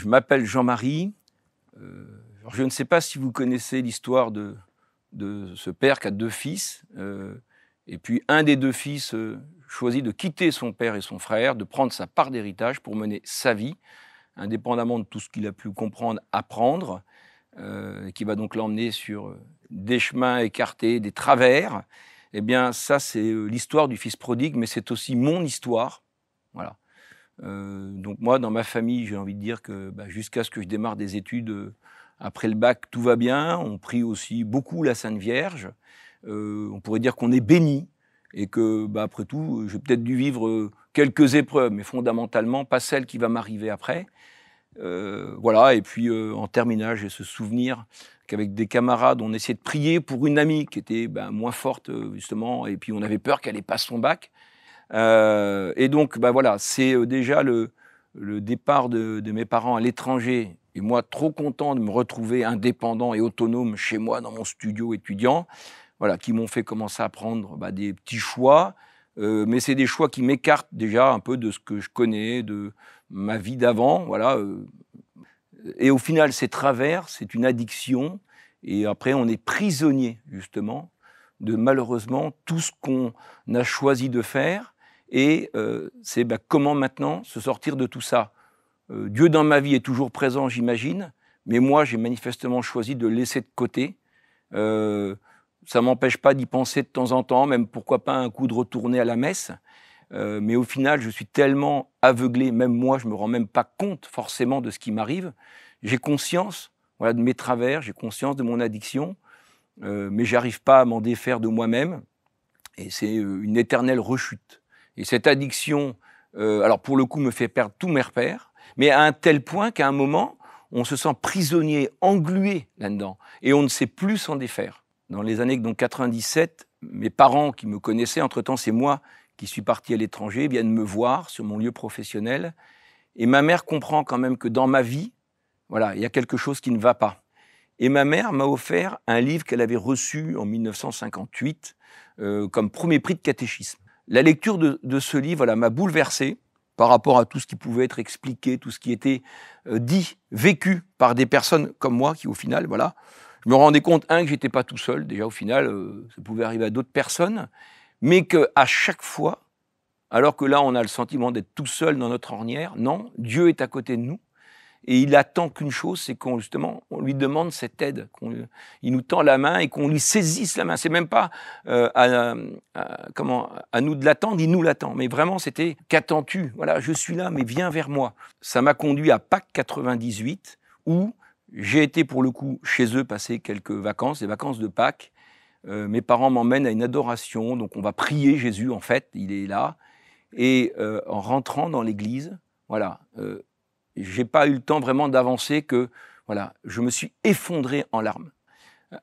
Je m'appelle Jean-Marie. Je ne sais pas si vous connaissez l'histoire de ce père qui a 2 fils. Et puis un des 2 fils choisit de quitter son père et son frère, de prendre sa part d'héritage pour mener sa vie, indépendamment de tout ce qu'il a pu comprendre, apprendre, qui va donc l'emmener sur des chemins écartés, des travers. Eh bien, ça, c'est l'histoire du fils prodigue, mais c'est aussi mon histoire. Voilà. Donc moi, dans ma famille, j'ai envie de dire que jusqu'à ce que je démarre des études, après le bac, tout va bien. On prie aussi beaucoup la Sainte Vierge. On pourrait dire qu'on est béni et que, après tout, j'ai peut-être dû vivre quelques épreuves, mais fondamentalement, pas celle qui va m'arriver après. Voilà, et puis en terminale, j'ai ce souvenir qu'avec des camarades, on essayait de prier pour une amie qui était moins forte, justement, et puis on avait peur qu'elle ait pas son bac. Et donc, voilà, c'est déjà le départ de mes parents à l'étranger, et moi trop content de me retrouver indépendant et autonome chez moi dans mon studio étudiant, voilà, qui m'ont fait commencer à prendre des petits choix, mais c'est des choix qui m'écartent déjà un peu de ce que je connais, de ma vie d'avant, voilà. Et au final, ces travers, c'est une addiction, et après on est prisonnier justement de malheureusement tout ce qu'on a choisi de faire. Et c'est comment maintenant se sortir de tout ça. Dieu dans ma vie est toujours présent, j'imagine, mais moi, j'ai manifestement choisi de le laisser de côté. Ça ne m'empêche pas d'y penser de temps en temps, même pourquoi pas un coup de retourner à la messe. Mais au final, je suis tellement aveuglé, même moi, je ne me rends même pas compte forcément de ce qui m'arrive. J'ai conscience de mes travers, j'ai conscience de mon addiction, mais je n'arrive pas à m'en défaire de moi-même. Et c'est une éternelle rechute. Et cette addiction, alors pour le coup, me fait perdre tous mes repères, mais à un tel point qu'à un moment, on se sent prisonnier, englué là-dedans, et on ne sait plus s'en défaire. Dans les années 97, mes parents qui me connaissaient, entre-temps c'est moi qui suis parti à l'étranger, viennent me voir sur mon lieu professionnel, et ma mère comprend quand même que dans ma vie, voilà, il y a quelque chose qui ne va pas. Et ma mère m'a offert un livre qu'elle avait reçu en 1958 comme premier prix de catéchisme. La lecture de ce livre m'a bouleversé par rapport à tout ce qui pouvait être expliqué, tout ce qui était dit, vécu par des personnes comme moi qui, au final, je me rendais compte, que j'étais pas tout seul. Déjà, au final, ça pouvait arriver à d'autres personnes, mais qu'à chaque fois, alors que là, on a le sentiment d'être tout seul dans notre ornière, non, Dieu est à côté de nous. Et il attend qu'une chose, c'est qu'on lui demande cette aide, il nous tend la main et qu'on lui saisisse la main. C'est même pas à nous de l'attendre, il nous l'attend. Mais vraiment, c'était « qu'attends-tu ? Voilà, je suis là, mais viens vers moi ». Ça m'a conduit à Pâques 98, où j'ai été pour le coup chez eux passer quelques vacances, les vacances de Pâques. Mes parents m'emmènent à une adoration, donc on va prier Jésus, en fait, il est là. Et en rentrant dans l'église, j'ai pas eu le temps vraiment d'avancer que, je me suis effondré en larmes.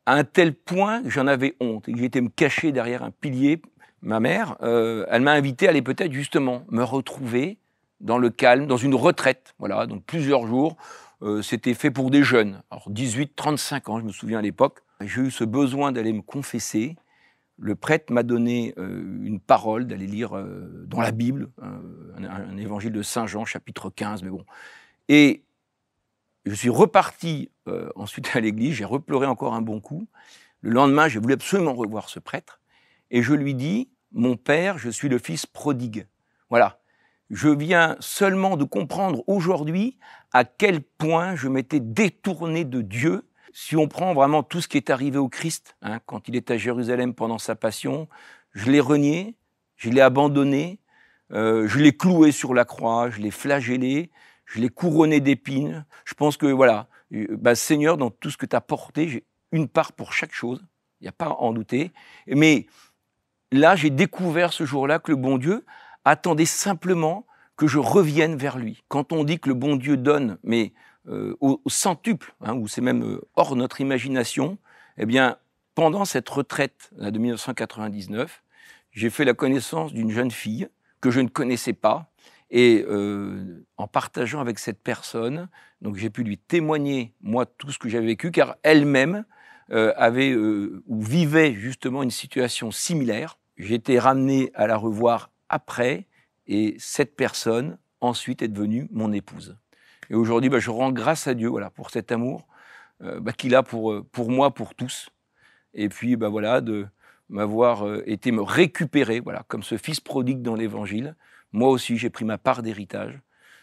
À un tel point que j'en avais honte et que j'étais me cacher derrière un pilier. Ma mère, elle m'a invité à aller peut-être justement me retrouver dans le calme, dans une retraite. Voilà, donc plusieurs jours. C'était fait pour des jeunes. Alors 18, 35 ans, je me souviens à l'époque. J'ai eu ce besoin d'aller me confesser. Le prêtre m'a donné une parole d'aller lire dans la Bible, un évangile de Saint Jean, chapitre 15, mais bon. Et je suis reparti ensuite à l'église, j'ai repleuré encore un bon coup. Le lendemain, j'ai voulu absolument revoir ce prêtre. Et je lui dis, mon père, je suis le fils prodigue. Voilà. Je viens seulement de comprendre aujourd'hui à quel point je m'étais détourné de Dieu. Si on prend vraiment tout ce qui est arrivé au Christ, quand il est à Jérusalem pendant sa passion, je l'ai renié, je l'ai abandonné, je l'ai cloué sur la croix, je l'ai flagellé, je l'ai couronné d'épines. Je pense que, Seigneur, dans tout ce que tu as porté, j'ai une part pour chaque chose, il n'y a pas à en douter. Mais là, j'ai découvert ce jour-là que le bon Dieu attendait simplement que je revienne vers lui. Quand on dit que le bon Dieu donne, mais au centuple, ou c'est même hors notre imagination, eh bien, pendant cette retraite de 1999, j'ai fait la connaissance d'une jeune fille que je ne connaissais pas, et en partageant avec cette personne, donc j'ai pu lui témoigner, moi, tout ce que j'avais vécu, car elle-même avait ou vivait justement une situation similaire. J'ai été ramené à la revoir après, et cette personne, ensuite, est devenue mon épouse. Et aujourd'hui, je rends grâce à Dieu voilà, pour cet amour qu'il a pour moi, pour tous. Et puis voilà, de m'avoir été me récupérer, voilà, comme ce fils prodigue dans l'Évangile. Moi aussi, j'ai pris ma part d'héritage.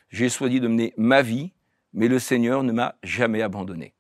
J'ai choisi de mener ma vie, mais le Seigneur ne m'a jamais abandonné.